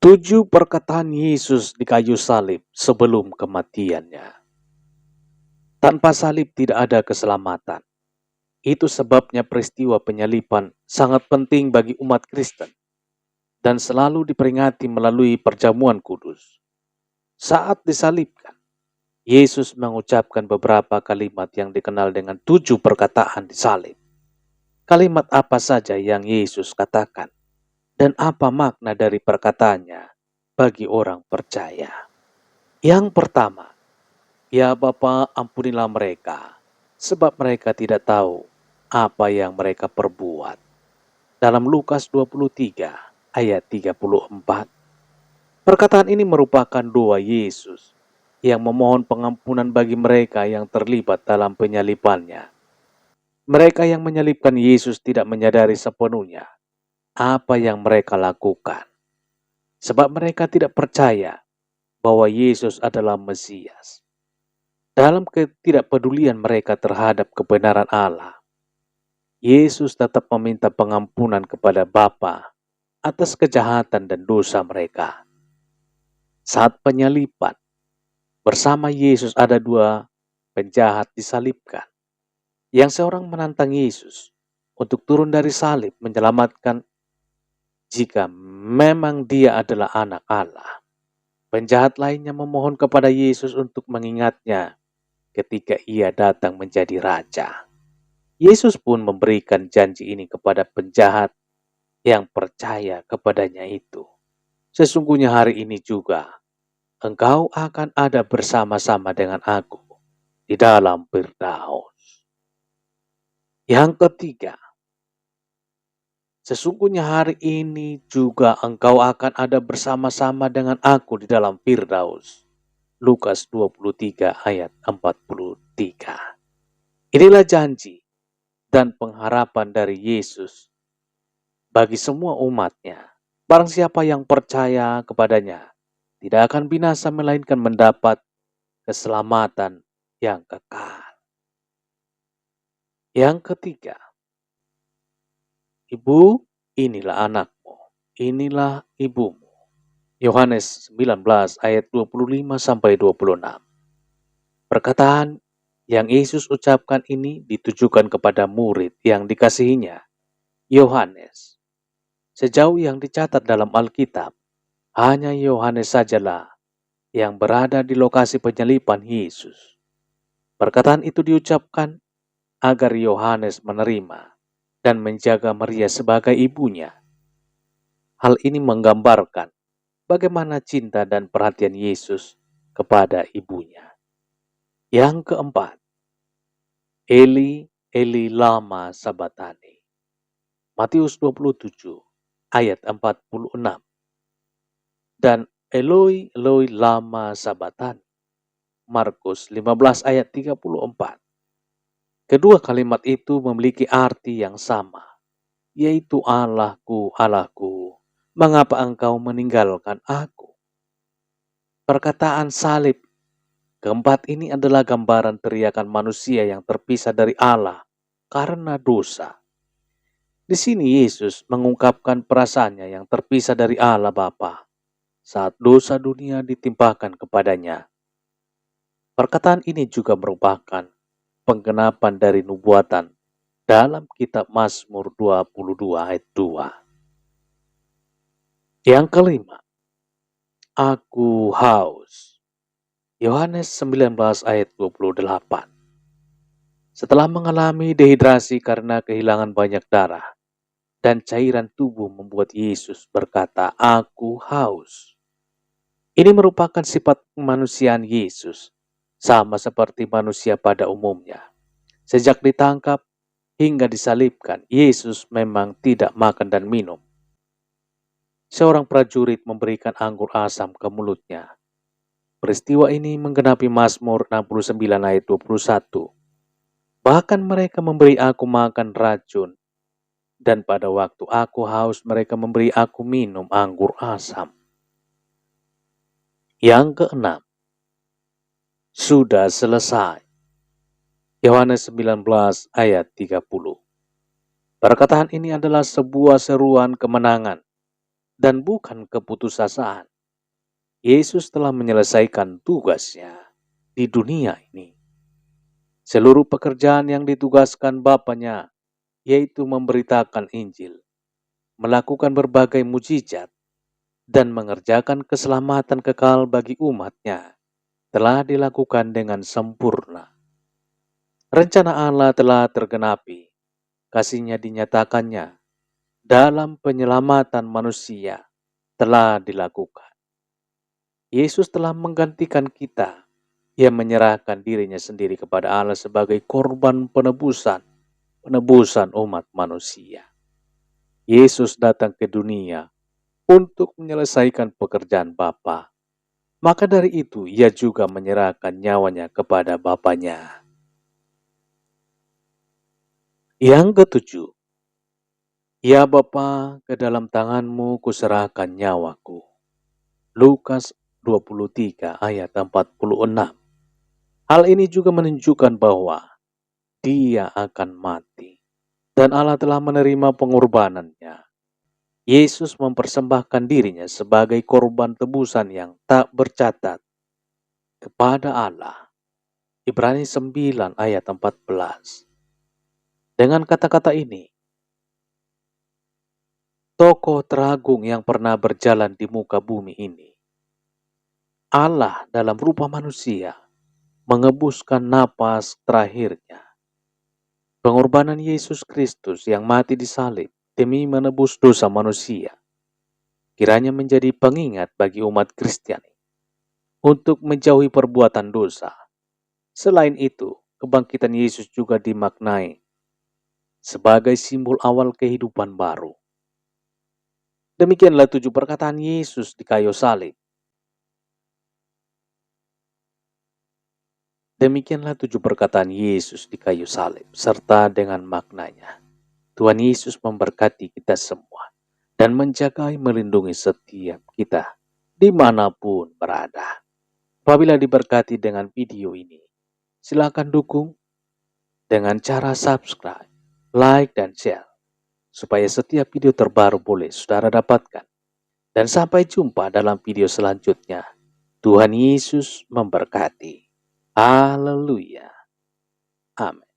7 perkataan Yesus di kayu salib sebelum kematiannya. Tanpa salib tidak ada keselamatan. Itu sebabnya peristiwa penyaliban sangat penting bagi umat Kristen dan selalu diperingati melalui perjamuan kudus. Saat disalibkan, Yesus mengucapkan beberapa kalimat yang dikenal dengan 7 perkataan di salib. Kalimat apa saja yang Yesus katakan dan apa makna dari perkataannya bagi orang percaya? Yang pertama, ya Bapa, ampunilah mereka, sebab mereka tidak tahu apa yang mereka perbuat. Dalam Lukas 23 ayat 34. Perkataan ini merupakan doa Yesus yang memohon pengampunan bagi mereka yang terlibat dalam penyalibannya. Mereka yang menyalibkan Yesus tidak menyadari sepenuhnya apa yang mereka lakukan, sebab mereka tidak percaya bahwa Yesus adalah Mesias. Dalam ketidakpedulian mereka terhadap kebenaran Allah, Yesus tetap meminta pengampunan kepada Bapa atas kejahatan dan dosa mereka. Saat penyaliban, bersama Yesus ada 2 penjahat disalibkan. Yang seorang menantang Yesus untuk turun dari salib menyelamatkan jika memang dia adalah anak Allah. Penjahat lainnya memohon kepada Yesus untuk mengingatnya ketika ia datang menjadi raja. Yesus pun memberikan janji ini kepada penjahat yang percaya kepadanya itu. Sesungguhnya hari ini juga engkau akan ada bersama-sama dengan aku di dalam Firdaus. Yang ketiga, sesungguhnya hari ini juga engkau akan ada bersama-sama dengan aku di dalam Firdaus. Lukas 23 ayat 43. Inilah janji dan pengharapan dari Yesus bagi semua umatnya. Barang siapa yang percaya kepadanya tidak akan binasa melainkan mendapat keselamatan yang kekal. Yang ketiga, Ibu, inilah anakmu, inilah ibumu. Yohanes 19 ayat 25 sampai 26. Perkataan yang Yesus ucapkan ini ditujukan kepada murid yang dikasihinya, Yohanes. Sejauh yang dicatat dalam Alkitab, hanya Yohanes sajalah yang berada di lokasi penyaliban Yesus. Perkataan itu diucapkan agar Yohanes menerima dan menjaga Maria sebagai ibunya. Hal ini menggambarkan bagaimana cinta dan perhatian Yesus kepada ibunya. Yang keempat, Eli, Eli lama sabatani. Matius 27 ayat 46. Dan Eloi, Eloi lama sabatani. Markus 15 ayat 34. Kedua kalimat itu memiliki arti yang sama, yaitu Allahku, Allahku, mengapa engkau meninggalkan aku? Perkataan salib keempat ini adalah gambaran teriakan manusia yang terpisah dari Allah karena dosa. Di sini Yesus mengungkapkan perasaannya yang terpisah dari Allah Bapa saat dosa dunia ditimpakan kepadanya. Perkataan ini juga merupakan penggenapan dari nubuatan dalam kitab Mazmur 22 ayat 2. Yang kelima, aku haus. Yohanes 19 ayat 28. Setelah mengalami dehidrasi karena kehilangan banyak darah dan cairan tubuh membuat Yesus berkata, aku haus. Ini merupakan sifat kemanusiaan Yesus, sama seperti manusia pada umumnya. Sejak ditangkap hingga disalibkan, Yesus memang tidak makan dan minum. Seorang prajurit memberikan anggur asam ke mulutnya. Peristiwa ini menggenapi Mazmur 69 ayat 21. Bahkan mereka memberi aku makan racun, dan pada waktu aku haus mereka memberi aku minum anggur asam. Yang keenam, sudah selesai. Yohanes 19 ayat 30. Perkataan ini adalah sebuah seruan kemenangan dan bukan keputusasaan. Yesus telah menyelesaikan tugasnya di dunia ini. Seluruh pekerjaan yang ditugaskan Bapaknya, yaitu memberitakan Injil, melakukan berbagai mujizat, dan mengerjakan keselamatan kekal bagi umatnya, telah dilakukan dengan sempurna. Rencana Allah telah tergenapi, kasih-Nya dinyatakannya, dalam penyelamatan manusia telah dilakukan. Yesus telah menggantikan kita. Ia menyerahkan dirinya sendiri kepada Allah sebagai korban penebusan umat manusia. Yesus datang ke dunia untuk menyelesaikan pekerjaan Bapa. Maka dari itu ia juga menyerahkan nyawanya kepada Bapaknya. Yang ketujuh, ya Bapa, ke dalam tangan-Mu kuserahkan nyawaku. Lukas 23 ayat 46. Hal ini juga menunjukkan bahwa Dia akan mati dan Allah telah menerima pengorbanannya. Yesus mempersembahkan dirinya sebagai korban tebusan yang tak bercatat kepada Allah. Ibrani 9 ayat 14. Dengan kata-kata ini, tokoh teragung yang pernah berjalan di muka bumi ini, Allah dalam rupa manusia, mengebuskan napas terakhirnya. Pengorbanan Yesus Kristus yang mati di salib demi menebus dosa manusia, kiranya menjadi pengingat bagi umat Kristiani untuk menjauhi perbuatan dosa. Selain itu, kebangkitan Yesus juga dimaknai sebagai simbol awal kehidupan baru. Demikianlah 7 perkataan Yesus di kayu salib. Demikianlah 7 perkataan Yesus di kayu salib, serta dengan maknanya. Tuhan Yesus memberkati kita semua dan menjaga melindungi setiap kita dimanapun berada. Apabila diberkati dengan video ini, silakan dukung dengan cara subscribe, like, dan share, supaya setiap video terbaru boleh saudara dapatkan. Dan sampai jumpa dalam video selanjutnya. Tuhan Yesus memberkati. Haleluya. Amin.